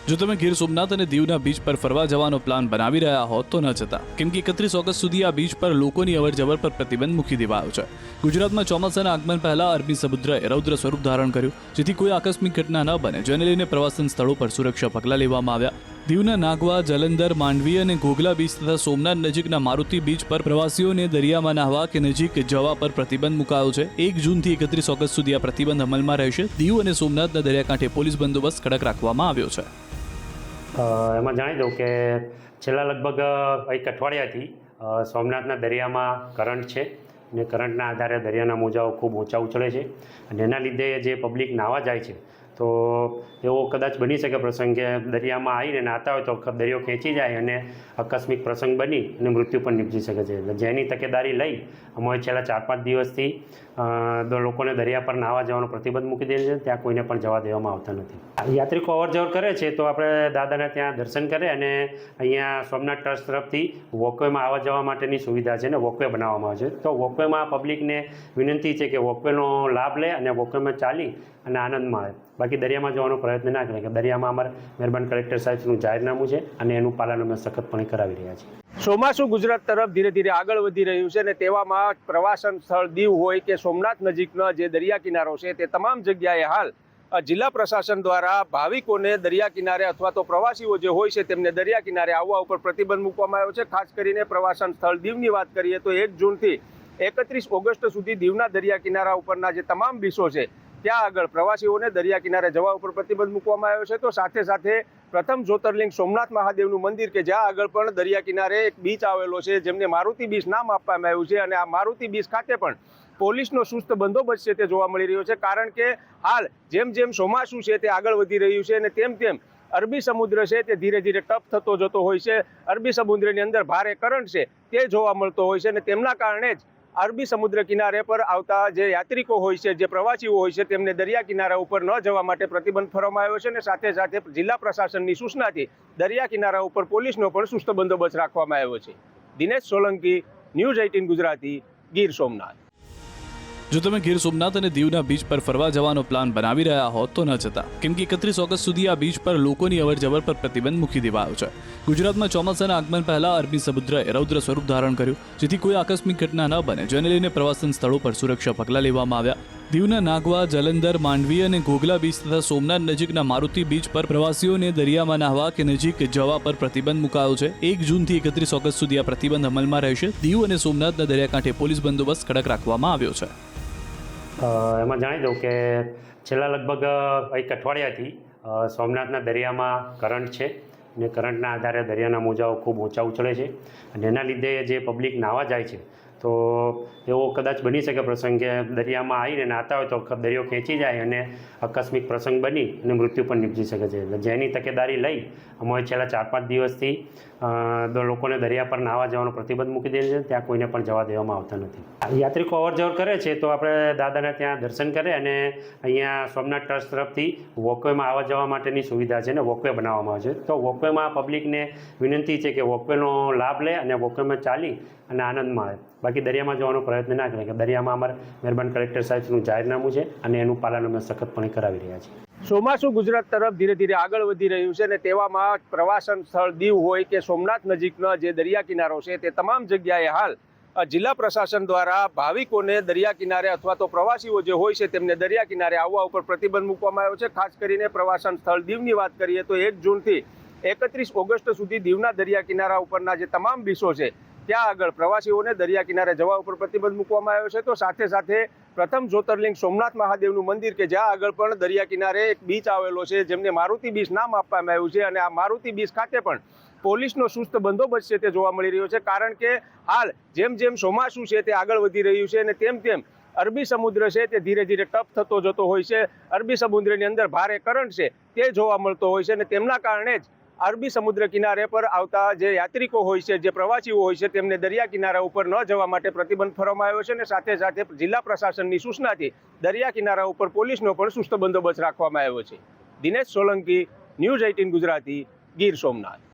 જો તમે ગીર સોમનાથ અને દીવના બીચ પર ફરવા જવાનો પ્લાન બનાવી રહ્યા હો તો ન જતા, કેમ કે 31 ઓગસ્ટ સુધી આ બીચ પર લોકોની અવરજવર પર પ્રતિબંધ મૂકી દેવાયો છે. ગુજરાતમાં ચોમાસાના આગમન પહેલા અરબી સમુદ્રએ રૌદ્ર સ્વરૂપ ધારણ કર્યું, જેથી કોઈ આકસ્મિક ઘટના ન બને, જેને લઈને પ્રવાસન સ્થળો પર સુરક્ષા પગલાં લેવામાં આવ્યા. દીવના નાગવા, જલંધર, માંડવી અને ઘોઘલા બીચ તથા સોમનાથ નજીકના મારુતિ બીચ પર પ્રવાસીઓને દરિયામાં નહાવા કે નજીક જવા પર પ્રતિબંધ મુકાયો છે. 1 જૂનથી 31 ઓગસ્ટ સુધી આ પ્રતિબંધ અમલમાં રહેશે. દીવ અને સોમનાથના દરિયાકાંઠે પોલીસ બંદોબસ્ત કડક રાખવામાં આવ્યો છે. એમાં જાણી દઉં કે છેલ્લા લગભગ એક અઠવાડિયાથી સોમનાથના દરિયામાં કરંટ છે અને કરંટના આધારે દરિયાના મોજાઓ ખૂબ ઊંચા ઉછળે છે અને એના લીધે જે પબ્લિક નાહવા જાય છે તો એવો કદાચ બની શકે પ્રસંગ કે દરિયામાં આવીને નાહતા હોય તો દરિયો ખેંચી જાય અને આકસ્મિક પ્રસંગ બની અને મૃત્યુ પણ નીપજી શકે છે. એટલે જેની તકેદારી લઈ અમે છેલ્લા 4-5 દિવસથી લોકોને દરિયા પર નાહવા જવાનો પ્રતિબંધ મૂકી દે છે. ત્યાં કોઈને પણ જવા દેવામાં આવતા નથી. યાત્રિકો અવરજવર કરે છે તો આપણે દાદાના ત્યાં દર્શન કરે અને અહીંયા સોમનાથ ટ્રસ્ટ તરફથી વોકવેમાં આવવા જવા માટેની સુવિધા છે ને વોકવે બનાવવામાં આવે છે. તો વોકવેમાં પબ્લિકને વિનંતી છે કે વોકવેનો લાભ લે અને વોકવેમાં ચાલી અને આનંદ માણે. બાકી દરિયામાં જવાનો પ્રયત્ન ના કરે કે દરિયામાં અમારે મહેરબાન કલેક્ટર સાહેબનું જાહેરનામું છે અને એનું પાલન અમે સખતપણે કરાવી રહ્યા છીએ. ચોમાસું ગુજરાત તરફ ધીરે ધીરે આગળ વધી રહ્યું છે અને તેવામાં પ્રવાસન સ્થળ દીવ હોય કે સોમનાથ નજીકનો જે દરિયા કિનારો છે તે તમામ જગ્યાએ હાલ જિલ્લા પ્રશાસન દ્વારા ભાવિકોને દરિયા કિનારે અથવા તો પ્રવાસીઓ જે હોય છે તેમને દરિયા કિનારે આવવા ઉપર પ્રતિબંધ મૂકવામાં આવ્યો છે. ખાસ કરીને પ્રવાસન સ્થળ દીવની વાત કરીએ તો 1 જૂનથી 31 ઓગસ્ટ સુધી દીવના દરિયા કિનારા ઉપરના જે તમામ બીચો છે ત્યાં આગળ પ્રવાસીઓને દરિયા કિનારે જવા ઉપર પ્રતિબંધ મૂકવામાં આવ્યો છે. તો સાથે સાથે પ્રથમ જ્યોતિર્લિંગ સોમનાથ મહાદેવનું મંદિર કે જ્યાં આગળ પણ દરિયા કિનારે એક બીચ આવેલો છે જેમને મારુતિ બીચ નામ આપવામાં આવ્યું છે અને આ મારુતિ બીચ ખાતે પણ પોલીસનો સુસ્ત બંદોબસ્ત છે તે જોવા મળી રહ્યો છે. કારણ કે હાલ જેમ જેમ ચોમાસું છે તે આગળ વધી રહ્યું છે અને તેમ તેમ અરબી સમુદ્ર છે તે ધીરે ધીરે ટપ થતો જતો હોય છે. અરબી સમુદ્રની અંદર ભારે કરંટ છે તે જોવા મળતો હોય છે અને તેમના કારણે જ અરબી સમુદ્ર કિનારે પર આવતા જે યાત્રિકો હોય છે, જે પ્રવાસીઓ હોય છે તેમને દરિયા કિનારા ઉપર ન જવા માટે પ્રતિબંધ ફરવામાં આવ્યો છે અને સાથે સાથે જિલ્લા પ્રશાસનની સૂચનાથી દરિયા કિનારા ઉપર પોલીસનો પણ સુસ્ત બંદોબસ્ત રાખવામાં આવ્યો છે. દિનેશ સોલંકી, ન્યૂઝ 18 ગુજરાતી, ગીર સોમનાથ. જો તમે ગીર સોમનાથ અને દીવના બીચ પર ફરવા જવાનો પ્લાન બનાવી રહ્યા હો તો ન જતા, કેમ કે 31 ઓગસ્ટ સુધી આ બીચ પર લોકોની અવરજવર પર પ્રતિબંધ મૂકી દેવાયો છે. ગુજરાતમાં ચોમાસાના આગમન પહેલા અરબી સમુદ્રએ રૌદ્ર સ્વરૂપ ધારણ કર્યું, જેથી કોઈ આકસ્મિક ઘટના ન બને, જેને લઈને પ્રવાસન સ્થળો પર સુરક્ષા પગલાં લેવામાં આવ્યા. દીવના નાગવા, જલંધર, માંડવી અને ઘોઘલા બીચ તથા સોમનાથ નજીકના મારુતિ બીચ પર પ્રવાસીઓને દરિયામાં નહાવા કે નજીક જવા પર પ્રતિબંધ મુકાયો છે. 1 જૂનથી 31 ઓગસ્ટ સુધી આ પ્રતિબંધ અમલમાં રહેશે. દીવ અને સોમનાથના દરિયાકાંઠે પોલીસ બંદોબસ્ત કડક રાખવામાં આવ્યો છે. એમાં જાણી દઉં કે છેલ્લા લગભગ એક અઠવાડિયાથી સોમનાથના દરિયામાં કરંટ છે અને કરંટના આધારે દરિયાના મોજાઓ ખૂબ ઊંચા ઉછળે છે અને એના લીધે જે પબ્લિક નાહવા જાય છે તો એવો કદાચ બની શકે પ્રસંગ કે દરિયામાં આવીને નાહતા હોય તો દરિયો ખેંચી જાય અને આકસ્મિક પ્રસંગ બની અને મૃત્યુ પણ નીપજી શકે છે. એટલે જેની તકેદારી લઈ અમે છેલ્લા 4-5 દિવસથી લોકોને દરિયા પર નાહવા જવાનો પ્રતિબંધ મૂકી દે છે. ત્યાં કોઈને પણ જવા દેવામાં આવતા નથી. યાત્રિકો અવરજવર કરે છે તો આપણે દાદાના ત્યાં દર્શન કરે અને અહીંયા સોમનાથ ટ્રસ્ટ તરફથી વોકવેમાં આવવા જવા માટેની સુવિધા છે ને વોકવે બનાવવામાં આવે છે. તો વોકવેમાં પબ્લિકને વિનંતી છે કે વોકવેનો લાભ લે અને વોકવેમાં ચાલી અને આનંદ માણે. બાકી દરિયામાં જવાનો પ્રયત્ન ના કરે કે દરિયામાં અમારે મહેરબાન કલેક્ટર સાહેબનું જાહેરનામું છે અને એનું પાલન અમે સખતપણે કરાવી રહ્યા છીએ. ચોમાસું ગુજરાત તરફ ધીરે ધીરે આગળ વધી રહ્યું છે અને તેવામાં પ્રવાસન સ્થળ દીવ હોય કે સોમનાથ નજીકનો જે દરિયા કિનારો છે તે તમામ જગ્યાએ હાલ જિલ્લા પ્રશાસન દ્વારા ભાવિકોને દરિયા કિનારે અથવા તો પ્રવાસીઓ જે હોય છે તેમને દરિયા કિનારે આવવા ઉપર પ્રતિબંધ મૂકવામાં આવ્યો છે. ખાસ કરીને પ્રવાસન સ્થળ દીવની વાત કરીએ તો 1 જૂનથી 31 ઓગસ્ટ સુધી દીવના દરિયા કિનારા ઉપરના જે તમામ બીચો છે ત્યાં આગળ પ્રવાસીઓને દરિયા કિનારે જવા ઉપર પ્રતિબંધ મૂકવામાં આવ્યો છે. તો સાથે સાથે પ્રથમ જ્યોતિર્લિંગ સોમનાથ મહાદેવનું મંદિર કે જ્યાં આગળ પણ દરિયા કિનારે એક બીચ આવેલો છે જેમને મારુતિ બીચ નામ આપવામાં આવ્યું છે અને આ મારુતિ બીચ ખાતે પણ પોલીસનો સુસ્ત બંદોબસ્ત છે તે જોવા મળી રહ્યો છે. કારણ કે હાલ જેમ જેમ ચોમાસું છે તે આગળ વધી રહ્યું છે અને તેમ તેમ અરબી સમુદ્ર છે તે ધીરે ધીરે ટપ થતો જતો હોય છે. અરબી સમુદ્રની અંદર ભારે કરંટ છે તે જોવા મળતો હોય છે અને તેમના કારણે જ અરબી સમુદ્ર કિનારે પર આવતા જે યાત્રિકો હોય છે, જે પ્રવાસીઓ હોય છે તેમને દરિયા કિનારા ઉપર ન જવા માટે પ્રતિબંધ ફરવામાં આવ્યો છે અને સાથે સાથે જિલ્લા પ્રશાસનની સૂચનાથી દરિયા કિનારા ઉપર પોલીસનો પણ સુસ્ત બંદોબસ્ત રાખવામાં આવ્યો છે. દિનેશ સોલંકી, ન્યૂઝ 18 ગુજરાતી, ગીર સોમનાથ.